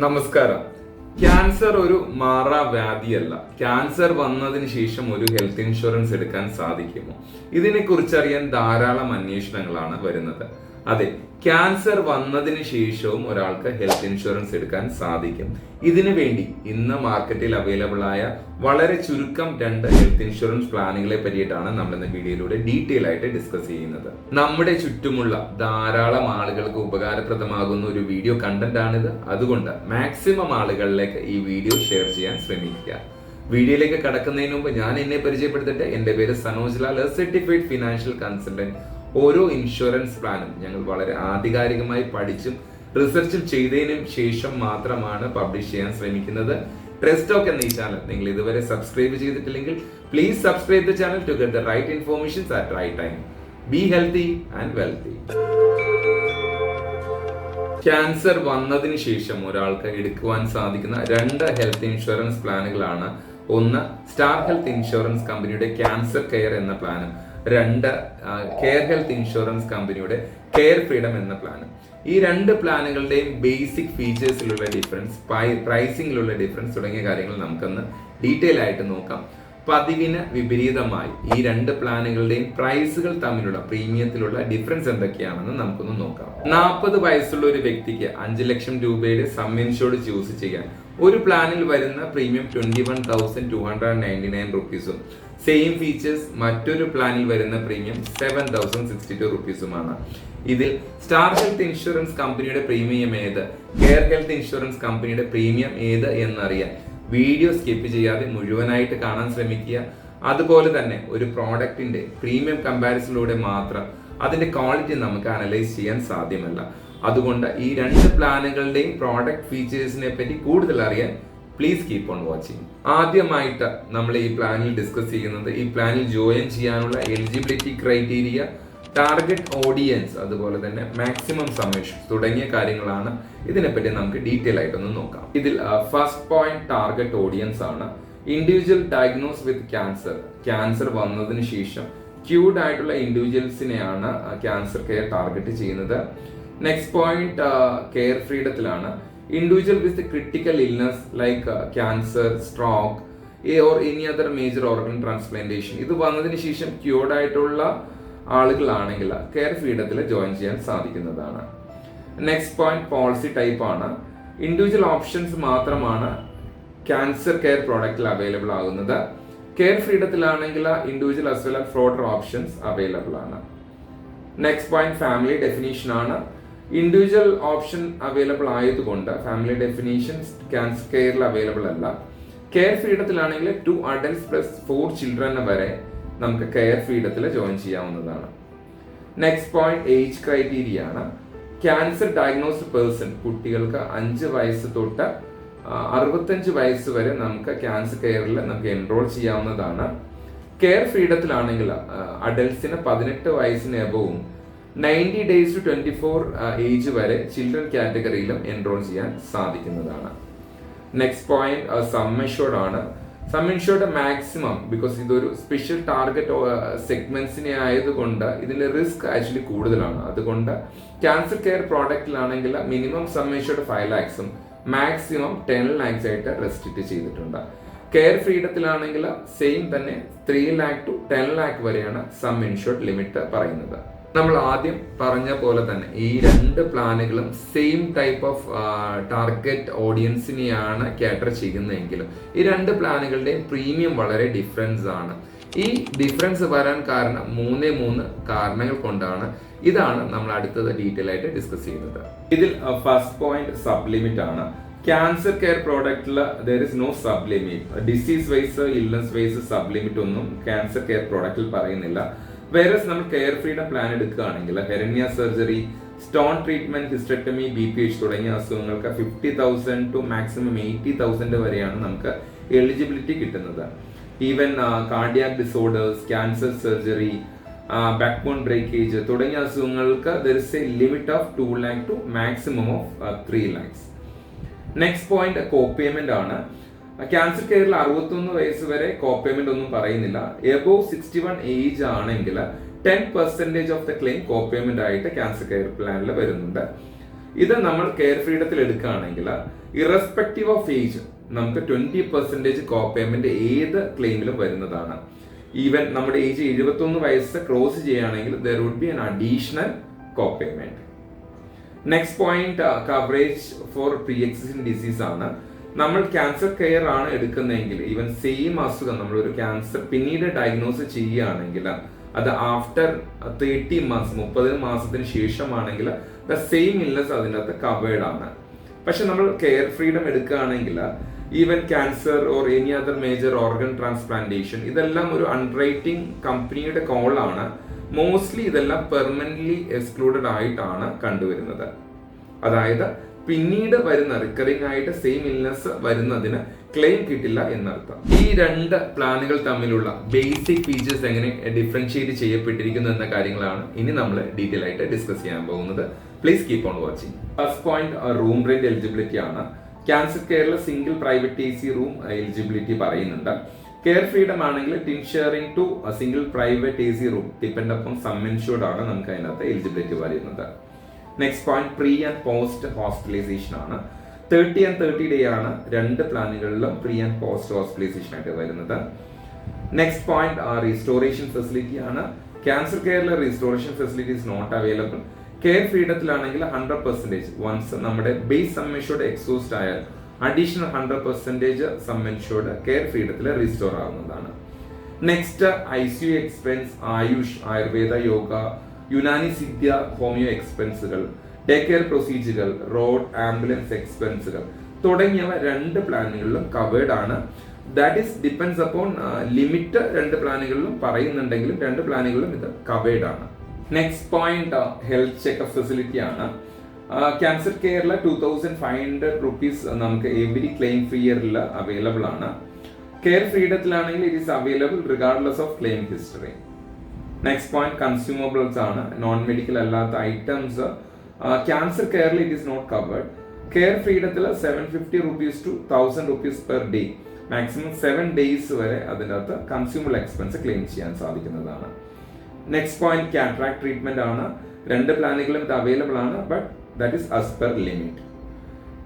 നമസ്കാരം. ക്യാൻസർ ഒരു മാറാവ്യാധിയല്ല. ക്യാൻസർ വന്നതിന് ശേഷം ഒരു ഹെൽത്ത് ഇൻഷുറൻസ് എടുക്കാൻ സാധിക്കുമോ? ഇതിനെക്കുറിച്ച് അറിയാൻ ധാരാളം അന്വേഷണങ്ങളാണ് വരുന്നത്. അതെ, ക്യാൻസർ വന്നതിന് ശേഷവും ഒരാൾക്ക് ഹെൽത്ത് ഇൻഷുറൻസ് എടുക്കാൻ സാധിക്കും. ഇതിനു വേണ്ടി ഇന്ന് മാർക്കറ്റിൽ അവൈലബിൾ ആയ വളരെ ചുരുക്കം 2 ഹെൽത്ത് ഇൻഷുറൻസ് പ്ലാനുകളെ പറ്റിയിട്ടാണ് നമ്മൾ ഇന്ന് വീഡിയോയിലൂടെ ഡീറ്റെയിൽ ആയിട്ട് ഡിസ്കസ് ചെയ്യുന്നത്. നമ്മുടെ ചുറ്റുമുള്ള ധാരാളം ആളുകൾക്ക് ഉപകാരപ്രദമാകുന്ന ഒരു വീഡിയോ കണ്ടന്റ് ആണിത്. അതുകൊണ്ട് മാക്സിമം ആളുകളിലേക്ക് ഈ വീഡിയോ ഷെയർ ചെയ്യാൻ ശ്രമിക്കുക. വീഡിയോയിലേക്ക് കടക്കുന്നതിന് മുമ്പ് ഞാൻ എന്നെ പരിചയപ്പെടുത്തട്ടെ. എന്റെ പേര് Sanoj Lal, certified financial consultant. ഓരോ ഇൻഷുറൻസ് പ്ലാനും ഞങ്ങൾ വളരെ ആധികാരികമായി പഠിച്ചും റിസർച്ചും ചെയ്തതിനും ശേഷം മാത്രമാണ് പബ്ലിഷ് ചെയ്യാൻ ശ്രമിക്കുന്നത്. ട്രസ്റ്റ് ടോക്ക് എന്ന ഈ ചാനൽ നിങ്ങൾ ഇതുവരെ സബ്സ്ക്രൈബ് ചെയ്തിട്ടില്ലെങ്കിൽ please subscribe the channel to get the right informations at right time. Be healthy and wealthy. Cancer വന്നതിന് ശേഷം ഒരാൾക്ക് എടുക്കുവാൻ സാധിക്കുന്ന 2 ഹെൽത്ത് ഇൻഷുറൻസ് പ്ലാനുകളാണ്. ഒന്ന്, സ്റ്റാർ ഹെൽത്ത് ഇൻഷുറൻസ് കമ്പനിയുടെ ക്യാൻസർ കെയർ എന്ന പ്ലാനും 2 കെയർ ഹെൽത്ത് ഇൻഷുറൻസ് കമ്പനിയുടെ കെയർ ഫ്രീഡം എന്ന പ്ലാനും. ഈ 2 പ്ലാനുകളുടെയും ബേസിക് ഫീച്ചേഴ്സിലുള്ള ഡിഫറൻസ്, പ്രൈസിംഗിലുള്ള ഡിഫറൻസ് തുടങ്ങിയ കാര്യങ്ങൾ നമുക്കൊന്ന് ഡീറ്റെയിൽ ആയിട്ട് നോക്കാം. പതിവിന് വിപരീതമായി ഈ 2 പ്ലാനുകളുടെയും പ്രൈസുകൾ തമ്മിലുള്ള പ്രീമിയത്തിലുള്ള ഡിഫറൻസ് എന്തൊക്കെയാണെന്ന് നമുക്കൊന്ന് നോക്കാം. 40 വയസ്സുള്ള ഒരു വ്യക്തിക്ക് 5 ലക്ഷം രൂപയുടെ സം ഇൻഷുർഡ് ചൂസ് ചെയ്യാൻ ഒരു പ്ലാനിൽ വരുന്ന പ്രീമിയം 21,299 റുപ്പീസും സെയിം ഫീച്ചേഴ്സ് മറ്റൊരു പ്ലാനിൽ വരുന്ന പ്രീമിയം 7,062 റുപ്പീസുമാണ്. ഇതിൽ സ്റ്റാർ ഹെൽത്ത് ഇൻഷുറൻസ് കമ്പനിയുടെ പ്രീമിയം ഏത്, കെയർ ഹെൽത്ത് ഇൻഷുറൻസ് കമ്പനിയുടെ പ്രീമിയം ഏത് എന്നറിയാൻ വീഡിയോ സ്കിപ്പ് ചെയ്യാതെ മുഴുവനായിട്ട് കാണാൻ ശ്രമിക്കുക. അതുപോലെ തന്നെ ഒരു പ്രോഡക്റ്റിന്റെ പ്രീമിയം കമ്പാരിസണിലൂടെ മാത്രം അതിന്റെ ക്വാളിറ്റി നമുക്ക് അനലൈസ് ചെയ്യാൻ സാധ്യമല്ല. അതുകൊണ്ട് ഈ 2 പ്ലാനുകളുടെയും പ്രോഡക്റ്റ് ഫീച്ചേഴ്സിനെ പറ്റി കൂടുതൽ അറിയാൻ പ്ലീസ് കീപ്പ് ഓൺ വാച്ചിങ്. ആദ്യമായിട്ട് നമ്മൾ ഈ പ്ലാനിൽ ഡിസ്കസ് ചെയ്യുന്നത് ഈ പ്ലാനിൽ ജോയിൻ ചെയ്യാനുള്ള എലിജിബിലിറ്റി ക്രൈറ്റീരിയ, ടാർഗറ്റ് ഓഡിയൻസ്, അതുപോലെ തന്നെ മാക്സിമം സമ്മേഷൻ തുടങ്ങിയ കാര്യങ്ങളാണ്. ഇതിനെപ്പറ്റി നമുക്ക് ഡീറ്റെയിൽ ആയിട്ടൊന്ന് നോക്കാം. ഇതിൽ ഫസ്റ്റ് പോയിന്റ് ടാർഗറ്റ് ഓഡിയൻസ് ആണ്. ഇൻഡിവിജ്വൽ ഡയഗ്നോസ് വിത്ത് ക്യാൻസർ വന്നതിന് ശേഷം ക്യൂർഡ് ആയിട്ടുള്ള ഇൻഡിവിജ്വൽസിനെയാണ് ക്യാൻസർ കെയർ ടാർഗറ്റ് ചെയ്യുന്നത്. നെക്സ്റ്റ് പോയിന്റ് കെയർ ഫ്രീഡത്തിലാണ്. Individual with critical illness like cancer, stroke or any other major organ transplantation, ഇത് വന്നതിന് ശേഷം ക്യൂർഡ് ആയിട്ടുള്ള ആളുകളാണെങ്കിൽ കെയർ ഫ്രീഡത്തിൽ ജോയിൻ ചെയ്യാൻ സാധിക്കുന്നതാണ്. നെക്സ്റ്റ് പോയിന്റ് പോളിസി ടൈപ്പ് ആണ്. ഇൻഡിവിജ്വൽ ഓപ്ഷൻസ് മാത്രമാണ് ക്യാൻസർ കെയർ പ്രോഡക്റ്റിൽ അവൈലബിൾ ആകുന്നത്. കെയർ ഫ്രീഡത്തിലാണെങ്കിൽ individual as well as floater options available ആണ്. നെക്സ്റ്റ് പോയിന്റ് ഫാമിലി ഡെഫിനീഷൻ ആണ്. ഇൻഡിവിജ്വൽ ഓപ്ഷൻ അവൈലബിൾ ആയതുകൊണ്ട് ഫാമിലി ഡെഫിനീഷൻസ് ക്യാൻസർ കെയറിൽ അവൈലബിൾ അല്ല. കെയർ ഫ്രീഡത്തിലാണെങ്കിൽ 2 adults plus 4 children വരെ നമുക്ക് കെയർ ഫ്രീഡത്തിൽ ജോയിൻ ചെയ്യാവുന്നതാണ്. നെക്സ്റ്റ് പോയിന്റ് ഏജ് ക്രൈറ്റീരിയ ആണ്. ക്യാൻസർ ഡയഗ്നോസ്ഡ് പേഴ്സൺ, കുട്ടികൾക്ക് 5 വയസ്സ് തൊട്ട് 65 വയസ്സ് വരെ നമുക്ക് ക്യാൻസർ കെയറിൽ നമുക്ക് എൻറോൾ ചെയ്യാവുന്നതാണ്. കെയർ ഫ്രീഡത്തിലാണെങ്കിൽ അഡൽട്സിന് 18 വയസ്സിന് എബവും 90 days to 24 ഏജ് വരെ ചിൽഡ്രൻ കാറ്റഗറിയിലും എൻറോൾ ചെയ്യാൻ സാധിക്കുന്നതാണ്. നെക്സ്റ്റ് പോയിന്റ് സം ഇൻഷുർഡ് ആണ്. സം ഇൻഷുർഡ് മാക്സിമം, ബിക്കോസ് ഇതൊരു സ്പെഷ്യൽ ടാർഗറ്റ് സെഗ്മെന്റ്സിനെ ആയതുകൊണ്ട് ഇതിന്റെ റിസ്ക് ആക്ച്വലി കൂടുതലാണ്. അതുകൊണ്ട് ക്യാൻസർ കെയർ പ്രോഡക്റ്റിലാണെങ്കിൽ minimum sum insured 5 lakhs maximum 10 lakhs ആയിട്ട് റെസ്ട്രിക്ട് ചെയ്തിട്ടുണ്ട്. കെയർ ഫ്രീഡത്തിലാണെങ്കിൽ സെയിം തന്നെ 3 lakh to 10 lakh വരെയാണ് സം ഇൻഷുർഡ് ലിമിറ്റ് പറയുന്നത്. നമ്മൾ ആദ്യം പറഞ്ഞ പോലെ തന്നെ ഈ 2 പ്ലാനുകളും സെയിം ടൈപ്പ് ഓഫ് ടാർഗറ്റ് ഓഡിയൻസിനെയാണ് കാറ്റർ ചെയ്യുന്നതെങ്കിലും ഈ 2 പ്ലാനുകളുടെയും പ്രീമിയം വളരെ ഡിഫറൻസ് ആണ്. ഈ ഡിഫറൻസ് വരാൻ കാരണം 3 കാരണങ്ങൾ കൊണ്ടാണ്. ഇതാണ് നമ്മൾ അടുത്തത് ഡീറ്റെയിൽ ആയിട്ട് ഡിസ്കസ് ചെയ്യുന്നത്. ഇതിൽ ഫസ്റ്റ് പോയിന്റ് സബ് ലിമിറ്റ് ആണ്. ക്യാൻസർ കെയർ പ്രോഡക്റ്റിൽ there is no sub limit. Disease wise, illness wise sub limit ഒന്നും ക്യാൻസർ കെയർ പ്രോഡക്റ്റിൽ പറയുന്നില്ല. വേറസ് നമ്മൾ കെയർ ഫ്രീഡം പ്ലാൻ എടുക്കുകയാണെങ്കിൽ hernia surgery, stone treatment, hysterectomy, BPH തുടങ്ങിയ അസുഖങ്ങൾക്ക് 50,000 to മാക്സിമം 80,000 വരെയാണ് നമുക്ക് എലിജിബിലിറ്റി കിട്ടുന്നത്. Even cardiac disorders, cancer surgery, back bone breakage തുടങ്ങിയ അസുഖങ്ങൾക്ക് there is a limit of 2 lakh to maximum of 3 lakhs. Next point copayment ആണ്. Cancer കെയറിൽ 61 വയസ്സ് വരെ കോപേയ്മെന്റ് ഒന്നും പറയുന്നില്ല. എബോവ് 61 ഏജ് ആണെങ്കിൽ 10% ഓഫ് ദ ക്ലെയിം കോപേയ്മെന്റ് ആയിട്ട് ക്യാൻസർ കെയർ പ്ലാനിൽ വരുന്നുണ്ട്. ഇത് നമ്മൾ കെയർ ഫ്രീഡത്തിൽ എടുക്കുകയാണെങ്കിൽ ഇറസ്പെക്റ്റീവ് ഓഫ് ഏജ് നമുക്ക് 20% കോ പേയ്മെന്റ് ഏത് ക്ലെയിമിലും വരുന്നതാണ്. ഈവൻ നമ്മുടെ ഏജ് 71 വയസ്സ് ക്രോസ് ചെയ്യുകയാണെങ്കിൽ there would be an additional co payment. Next point coverage for pre existing disease ആണ്. നമ്മൾ ക്യാൻസർ കെയർ ആണ് എടുക്കുന്നതെങ്കിൽ ഈവൻ സെയിം അസുഖം നമ്മളൊരു ക്യാൻസർ പിന്നീട് ഡയഗ്നോസ് ചെയ്യുകയാണെങ്കിൽ അത് ആഫ്റ്റർ 30 months 30 മാസത്തിന് ശേഷമാണെങ്കിൽ ദ സെയിം ഇൽനെസ് അതിൻ്റെ അകത്ത് കവേർഡ് ആണ്. പക്ഷെ നമ്മൾ കെയർ ഫ്രീഡം എടുക്കുകയാണെങ്കിൽ even cancer or any other major organ transplantation ഇതെല്ലാം ഒരു അണ്ടർറൈറ്റിംഗ് കമ്പനിയുടെ കോളാണ്. മോസ്റ്റ്ലി ഇതെല്ലാം പെർമനന്റ്ലി എക്സ്ക്ലൂഡഡ് ആയിട്ടാണ് കണ്ടുവരുന്നത്. അതായത് പിന്നീട് വരുന്ന റിക്കറിംഗ് ആയിട്ട് സെയിം ഇൽനെസ് വരുന്നതിന് ക്ലെയിം കിട്ടില്ല എന്നർത്ഥം. ഈ രണ്ട് പ്ലാനുകൾ തമ്മിലുള്ള ബേസിക് ഫീച്ചേഴ്സ് എങ്ങനെ ഡിഫറൻഷിയേറ്റ് ചെയ്യപ്പെട്ടിരിക്കുന്നു എന്ന കാര്യങ്ങളാണ് ഇനി നമ്മൾ ഡീറ്റെയിൽ ആയിട്ട് ഡിസ്കസ് ചെയ്യാൻ പോകുന്നത്. Please keep on watching. First point room rent eligibility ആണ്. ക്യാൻസർ കെയറിൽ single private AC room eligibility പറയുന്നുണ്ട്. കെയർ ഫ്രീഡം ആണെങ്കിൽ twin sharing to single private AC room depend upon sum insured ആണ് നമുക്ക് അതിനകത്ത് എലിജിബിലിറ്റി പറയുന്നത്. Next point pre and post hospitalisation ആണ്. 30 and 30 day ആണ് രണ്ട് പ്ലാനുകളിലും പ്രീ ആൻഡ് പോസ്റ്റ് ഹോസ്പിറ്റലൈസേഷൻ ആയിട്ട് വരുന്നത്. നെക്സ്റ്റ് പോയിന്റ് റീസ്റ്റോറേഷൻ ഫെസിലിറ്റി ആണ്. ക്യാൻസർ കെയറിലെ restoration facility is not available. Care ഫ്രീഡത്തിലാണെങ്കിൽ 100% വൺസ് നമ്മുടെ ബേസ് സം ഇൻഷുർഡ് എക്സോസ്റ്റ് ആയാൽ അഡീഷണൽ 100% സം ഇൻഷുർഡ് കെയർ ഫ്രീഡത്തിൽ റീസ്റ്റോർ ആവുന്നതാണ്. Next ICU expense, AYUSH, Ayurveda, yoga, Unani Siddha, homeo എക്സ്പെൻസുകൾ, ഡേ കെയർ പ്രൊസീജിയറുകൾ, റോഡ് ആംബുലൻസ് എക്സ്പെൻസുകൾ തുടങ്ങിയവ രണ്ട് പ്ലാനുകളിലും കവേർഡ് ആണ്. That is depends upon limit രണ്ട് പ്ലാനുകളിലും പറയുന്നുണ്ടെങ്കിലും രണ്ട് പ്ലാനുകളിലും ഇത് കവേർഡ് ആണ്. Next point health checkup facility ആണ്. ക്യാൻസർ കെയറിൽ 2500 rupees നമുക്ക് എവറി ക്ലെയിം ഫ്രീ ഇയറിൽ അവൈലബിൾ ആണ്. കെയർ ഫ്രീഡത്തിലാണെങ്കിൽ it is available regardless of claim history. Next point consumables ആണ്. നോൺ മെഡിക്കൽ അല്ലാത്ത ഐറ്റംസ് ക്യാൻസർ കെയറിൽ it is not covered. Care ഫ്രീഡത്തിൽ 750 rupees to 1000 rupees per day maximum 7 days വരെ അതിൻ്റെ അകത്ത് കൺസ്യൂമബിൾ എക്സ്പെൻസ് ക്ലെയിം ചെയ്യാൻ സാധിക്കുന്നതാണ്. നെക്സ്റ്റ് പോയിന്റ് കാറ്ററാക്ട് ട്രീറ്റ്മെന്റ് ആണ്. രണ്ട് പ്ലാനുകളും ഇത് അവൈലബിൾ ആണ്, but that is as per limit.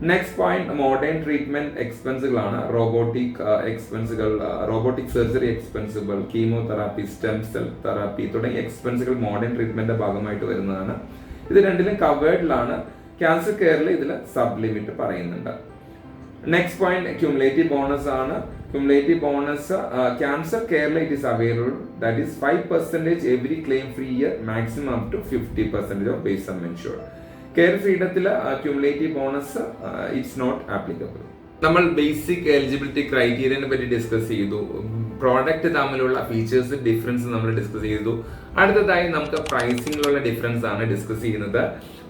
Next point modern treatment എക്സ്പെൻസുകളാണ്. റോബോട്ടിക് എക്സ്പെൻസുകൾ, റോബോട്ടിക് സർജറി എക്സ്പെൻസുകൾ, കീമോതെറാപ്പി, സ്റ്റെം സെൽ തെറാപ്പി തുടങ്ങിയ എക്സ്പെൻസുകൾ മോഡേൺ ട്രീറ്റ്മെന്റിന്റെ ഭാഗമായിട്ട് വരുന്നതാണ്. ഇത് രണ്ടിലും കവേർഡിലാണ്. ക്യാൻസർ കെയറിൽ ഇതിൽ സബ് ലിമിറ്റ് പറയുന്നുണ്ട്. നെക്സ്റ്റ് പോയിന്റ് ക്യുമുലേറ്റീവ് ബോണസ് ആണ്. ക്യുമുലേറ്റീവ് ബോണസ് ക്യാൻസർ കെയറിൽ it is available. That is 5% every claim free year maximum up to 50% of base sum insured. Care ഫ്രീഡത്തിൽ cumulative bonus it's not applicable. നമ്മൾ basic eligibility ക്രൈറ്റീരിയനെ പറ്റി discuss ചെയ്തു. Product തമ്മിലുള്ള features difference നമ്മൾ discuss ചെയ്തു. അടുത്തതായി നമുക്ക് പ്രൈസിങ്ങിലുള്ള ഡിഫറൻസ് ആണ് ഡിസ്കസ് ചെയ്യുന്നത്.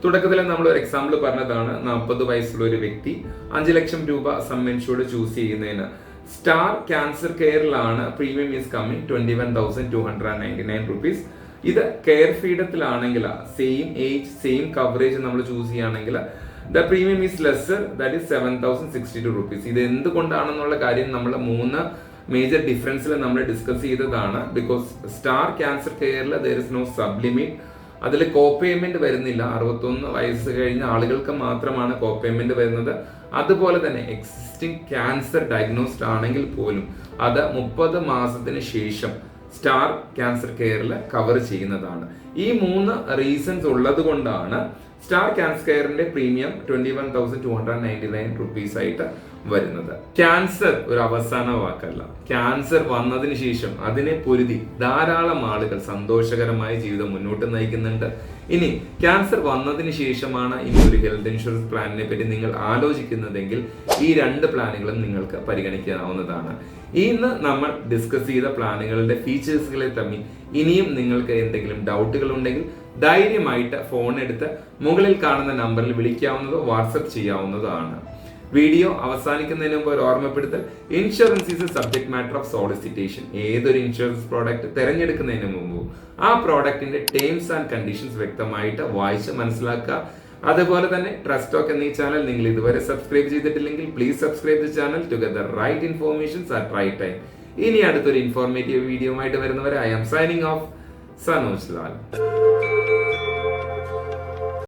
തുടക്കത്തിൽ നമ്മൾ ഒരു എക്സാമ്പിൾ പറഞ്ഞതാണ്. 40 വയസ്സുള്ള ഒരു വ്യക്തി 5 ലക്ഷം രൂപ സം ഇൻഷുർഡ് ചൂസ് ചെയ്യുന്നതിന് സ്റ്റാർ ക്യാൻസർ കെയറിലാണ് പ്രീമിയം ഈസ് കമ്മിങ് 21,299 rupees. ഇത് കെയർ ഫ്രീഡത്തിലാണെങ്കിൽ സെയിം ഏജ് സെയിം കവറേജ് നമ്മൾ ചൂസ് ചെയ്യുകയാണെങ്കിൽ the premium is lesser, that is 7,062 rupees. ഇത് എന്തുകൊണ്ടാണെന്നുള്ള കാര്യം നമ്മൾ 3 മേജർ ഡിഫറൻസിൽ നമ്മൾ ഡിസ്കസ് ചെയ്തതാണ്. ബിക്കോസ് സ്റ്റാർ ക്യാൻസർ കെയറിൽ there is no sub limit. അതിൽ കോ പേയ്മെന്റ് വരുന്നില്ല. 61 വയസ്സ് കഴിഞ്ഞ ആളുകൾക്ക് മാത്രമാണ് കോ പേയ്മെന്റ് വരുന്നത്. അതുപോലെ തന്നെ എക്സിസ്റ്റിംഗ് ക്യാൻസർ ഡയഗ്നോസ്ഡ് ആണെങ്കിൽ പോലും അത് 30 മാസത്തിന് ശേഷം സ്റ്റാർ ക്യാൻസർ കെയറിൽ കവർ ചെയ്യുന്നതാണ്. ഈ 3 റീസൺസ് ഉള്ളത് കൊണ്ടാണ് സ്റ്റാർ ക്യാൻസർ കെയറിന്റെ പ്രീമിയം 21,299 rupees ആയിട്ട് വരുന്നത്. ക്യാൻസർ ഒരു അവസാന വാക്കല്ല. ക്യാൻസർ വന്നതിന് ശേഷം അതിനെ പൊരുതി ധാരാളം ആളുകൾ സന്തോഷകരമായ ജീവിതം മുന്നോട്ട് നയിക്കുന്നുണ്ട്. ഇനി ക്യാൻസർ വന്നതിന് ശേഷമാണ് ഇനി ഒരു ഹെൽത്ത് ഇൻഷുറൻസ് പ്ലാനിനെ പറ്റി നിങ്ങൾ ആലോചിക്കുന്നതെങ്കിൽ ഈ രണ്ട് പ്ലാനുകളും നിങ്ങൾക്ക് പരിഗണിക്കാവുന്നതാണ്. ഇന്ന് നമ്മൾ ഡിസ്കസ് ചെയ്ത പ്ലാനുകളുടെ ഫീച്ചേഴ്സുകളെ തമ്മിൽ ഇനിയും നിങ്ങൾക്ക് എന്തെങ്കിലും ഡൗട്ടുകൾ ഉണ്ടെങ്കിൽ ധൈര്യമായിട്ട് ഫോൺ എടുത്ത് മുകളിൽ കാണുന്ന നമ്പറിൽ വിളിക്കാവുന്നതോ വാട്സപ്പ് ചെയ്യാവുന്നതാണ്. വീഡിയോ അവസാനിക്കുന്നതിന് മുമ്പ് ഒരു ഓർമ്മപ്പെടുത്തൽ. Insurance is A subject matter of സോളിസിറ്റേഷൻ. ഏതൊരു ഇൻഷുറൻസ് പ്രോഡക്റ്റ് തിരഞ്ഞെടുക്കുന്നതിന് മുമ്പ് ആ പ്രോഡക്റ്റിന്റെ ടേംസ് ആൻഡ് കണ്ടീഷൻസ് വ്യക്തമായിട്ട് വായിച്ച് മനസ്സിലാക്കുക. അതുപോലെ തന്നെ ട്രസ്റ്റ് ടോക്ക് എന്ന ഈ ചാനൽ നിങ്ങൾ ഇതുവരെ സബ്സ്ക്രൈബ് ചെയ്തിട്ടില്ലെങ്കിൽ please subscribe the channel to get the right informations at right time. ഇനി അടുത്തൊരു ഇൻഫോർമേറ്റീവ് വീഡിയോ ആയിട്ട് വരുന്നവരെ I am signing off, Sanoj Lal.